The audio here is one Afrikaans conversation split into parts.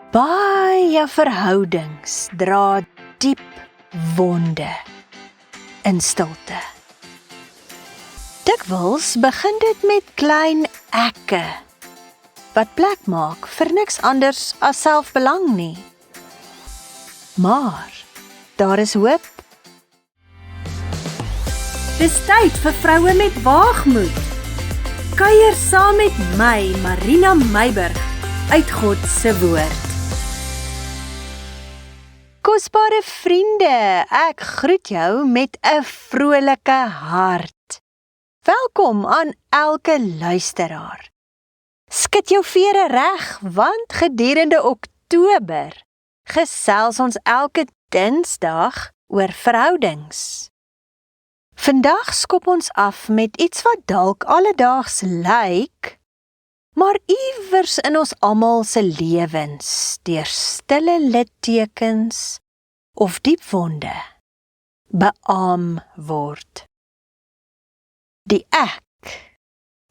Baie verhoudings dra diep wonde in stilte. Dikwels begin dit met klein ekke, wat plek maak vir niks anders as selfbelang nie. Maar daar is hoop. Dis tyd vir vroue met waagmoed. Kuier saam met my, Marina Meiburg, uit God se woord. Kosbare vriende, ek groet jou met 'n vrolike hart. Welkom aan elke luisteraar. Skud jou vere reg, want gedurende Oktober gesels ons elke Dinsdag oor verhoudings. Vandag skop ons af met iets wat dalk alledaags lyk, maar iewers in ons almal se lewens, deur stille littekens of diep wonde, beaam word. Die ek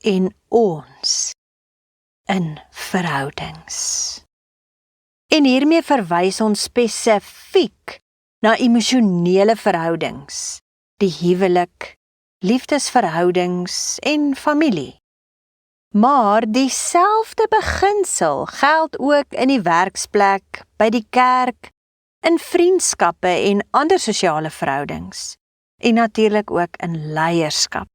en ons in verhoudings. En hiermee verwys ons spesifiek na emosionele verhoudings, die huwelik, liefdesverhoudings en familie. Maar dieselfde beginsel geld ook in die werksplek, by die kerk, in vriendskappe en ander sosiale verhoudings, en natuurlik ook in leierskap.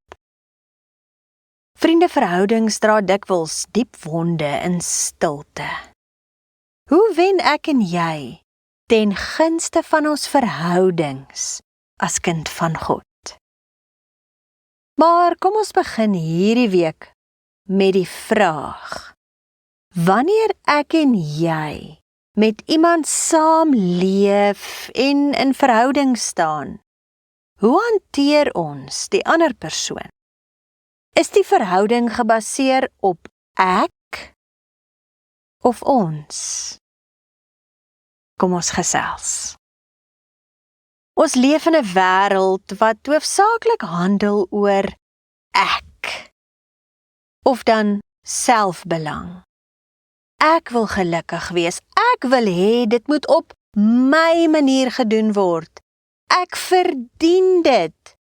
Vriendeverhoudings dra dikwels diep wonde in stilte. Hoe wen ek en jy ten gunste van ons verhoudings as kind van God? Maar kom ons begin hierdie week met die vraag: wanneer ek en jy met iemand saamleef en in verhouding staan, hoe hanteer ons die ander persoon? Is die verhouding gebaseer op ek of ons? Kom ons gesels. Ons leef in 'n wêreld wat hoofsaaklik handel oor ek, of dan selfbelang. Ek wil gelukkig wees, ek wil hê dit moet op my manier gedoen word. Ek verdien dit.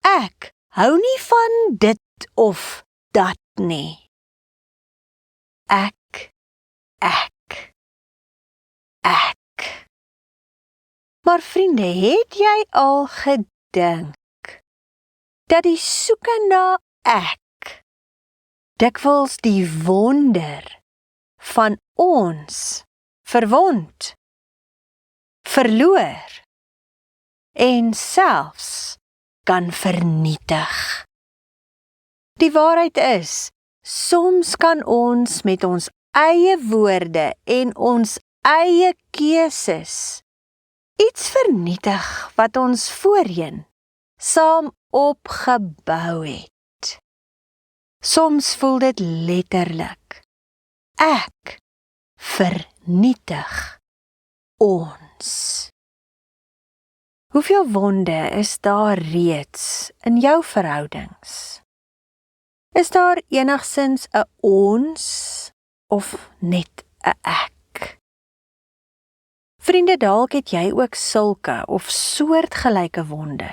Ek hou nie van dit of dat nie. Ek. Maar vriende, het jy al gedink dat die soeke na ek dikwels die wonder van ons verwond, verloor en selfs kan vernietig? Die waarheid is, soms kan ons met ons eie woorde en ons eie keuses iets vernietig wat ons voorheen saam opgebou het. Soms voel dit letterlik, ek vernietig ons. Hoeveel wonde is daar reeds in jou verhoudings? Is daar enigsins 'n ons of net 'n ek? Vriende, dalk het jy ook sulke of soortgelyke wonde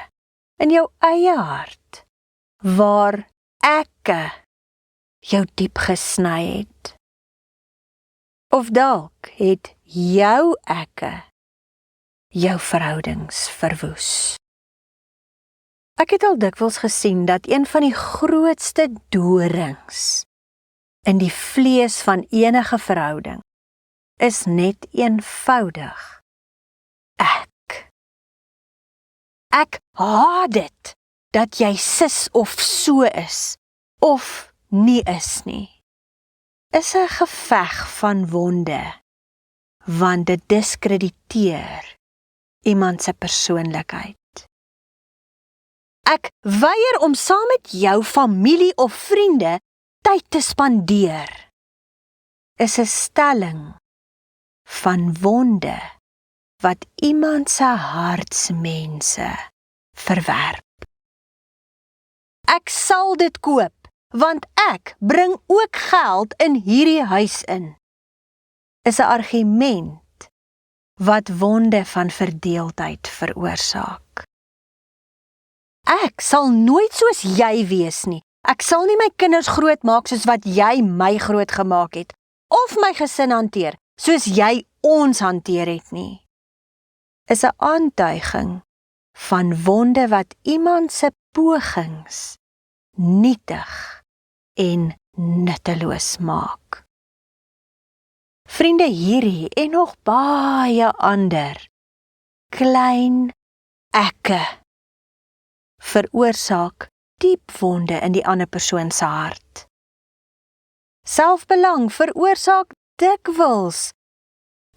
in jou eie hart, waar ekke jou diep gesny het. Of dalk het jou ekke jou verhoudings verwoes. Ek het al dikwels gesien dat een van die grootste dorings in die vlees van enige verhouding is net eenvoudig ek. Ek haat dit dat jy sis of so is, of nie is nie. Is 'n geveg van wonde, want dit diskrediteer iemand se persoonlikheid. Ek weier om saam met jou familie of vriende tyd te spandeer, is 'n stelling van wonde wat iemand se hartsmense verwerp. Ek sal dit koop, want ek bring ook geld in hierdie huis in. is 'n argument wat wonde van verdeeldheid veroorsaak. Ek sal nooit soos jy wees nie. Ek sal nie my kinders grootmaak soos wat jy my grootgemaak het, of my gesin hanteer soos jy ons hanteer het nie. Is 'n aantuiging van wonde wat iemand se pogings nietig en nutteloos maak. Vriende, hierdie en nog baie ander klein ekke veroorsaak diep wonde in die ander persoon se hart. Selfbelang veroorsaak dikwels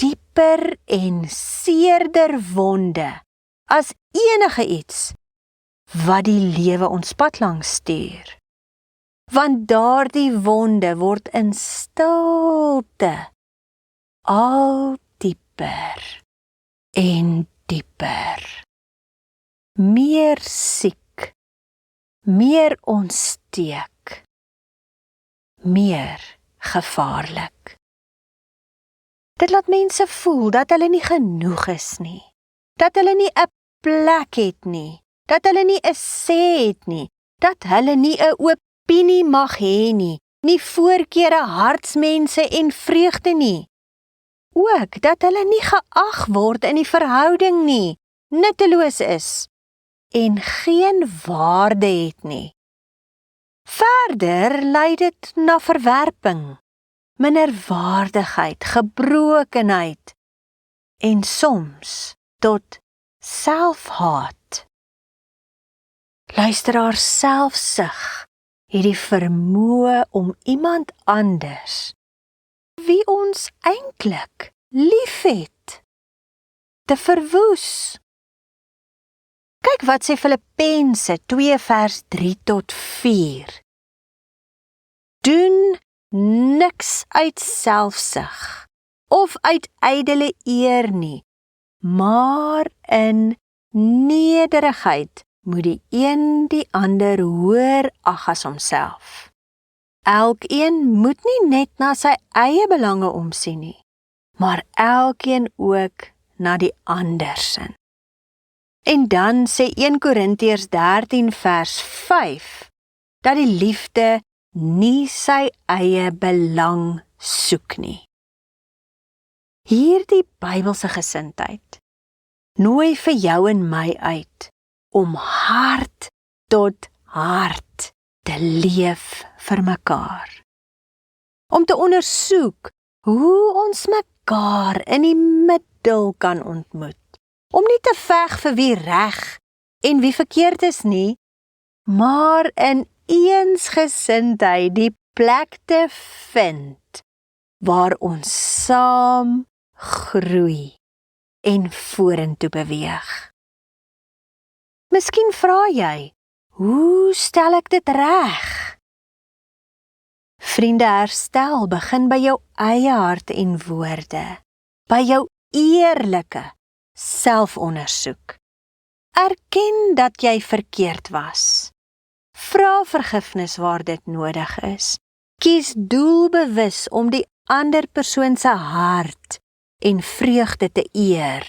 dieper en seerder wonde as enige iets wat die lewe ons pad langs stuur. Want daardie wonde word in stilte al dieper en dieper. Meer siek, meer ontsteek, meer gevaarlik. Dit laat mense voel dat hulle nie genoeg is nie, dat hulle nie 'n plek het nie, dat hulle nie 'n sê het nie, dat hulle nie 'n opinie mag hê nie, nie voorkeure, hartsmense en vreugde nie. Ook dat hulle nie geag word in die verhouding nie, nutteloos is en geen waarde het nie. Verder lei dit na verwerping, minderwaardigheid, gebrokenheid en soms tot selfhaat. Luisteraar, selfsug het die vermoë om iemand anders, wie ons eintlik liefhet, te verwoes. Kyk wat sê Filippense 2 vers 3 tot 4. Doen niks uit selfsug of uit ydelle eer nie, maar in nederigheid moet die een die ander hoër ag as homself. Elkeen moet nie net na sy eie belange omsien nie, maar elkeen ook na die ander se. En dan sê 1 Korintiërs 13 vers 5 dat die liefde nie sy eie belang soek nie. Hierdie Bybelse gesindheid nooi vir jou en my uit om hart tot hart te leef vir mekaar. Om te ondersoek hoe ons mekaar in die middel kan ontmoet. Om nie te veg vir wie reg en wie verkeerd is nie, maar in eensgesindheid die plek te vind waar ons saam groei en vorentoe beweeg. Miskien vra jy, hoe stel ek dit reg? Vriende, herstel begin by jou eie hart en woorde, by jou eerlike selfondersoek. Erken dat jy verkeerd was. Vra vergifnis waar dit nodig is. Kies doelbewus om die ander persoon se hart en vreugde te eer.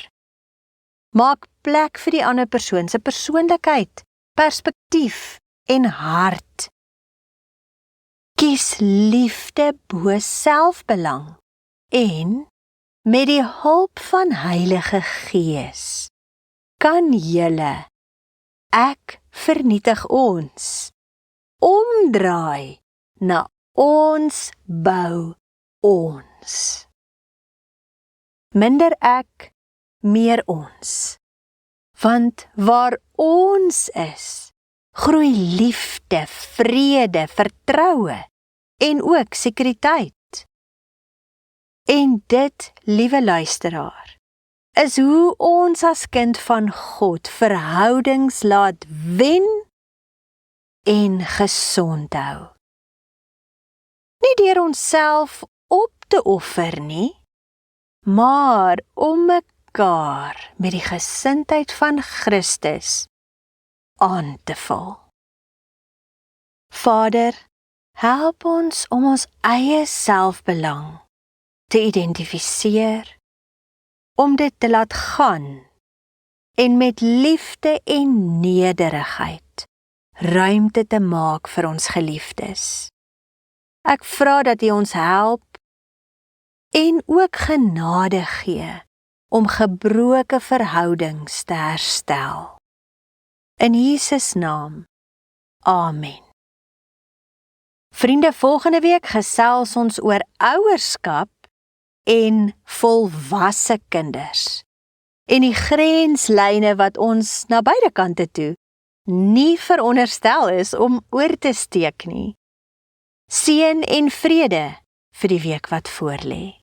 Maak plek vir die ander persoon se persoonlikheid, perspektief en hart. Kies liefde bo selfbelang en met die hulp van Heilige Gees kan julle, ek vernietig ons, omdraai na ons bou ons. Minder ek, meer ons. Want waar ons is, groei liefde, vrede, vertroue en ook sekuriteit. En dit, liewe luisteraar, is hoe ons as kind van God verhoudings laat wen en gesond hou. Nie deur onsself op te offer nie, maar om mekaar met die gesindheid van Christus aan te vul. Vader, help ons om ons eie selfbelang te identifiseer, om dit te laat gaan en met liefde en nederigheid ruimte te maak vir ons geliefdes. Ek vra dat U ons help en ook genade gee om gebroke verhoudings te herstel. In Jesus naam, Amen. Vriende, volgende week gesels ons oor ouerskap en volwasse kinders en die grenslyne wat ons na beide kante toe nie veronderstel is om oor te steek nie. Seën en vrede vir die week wat voorlê.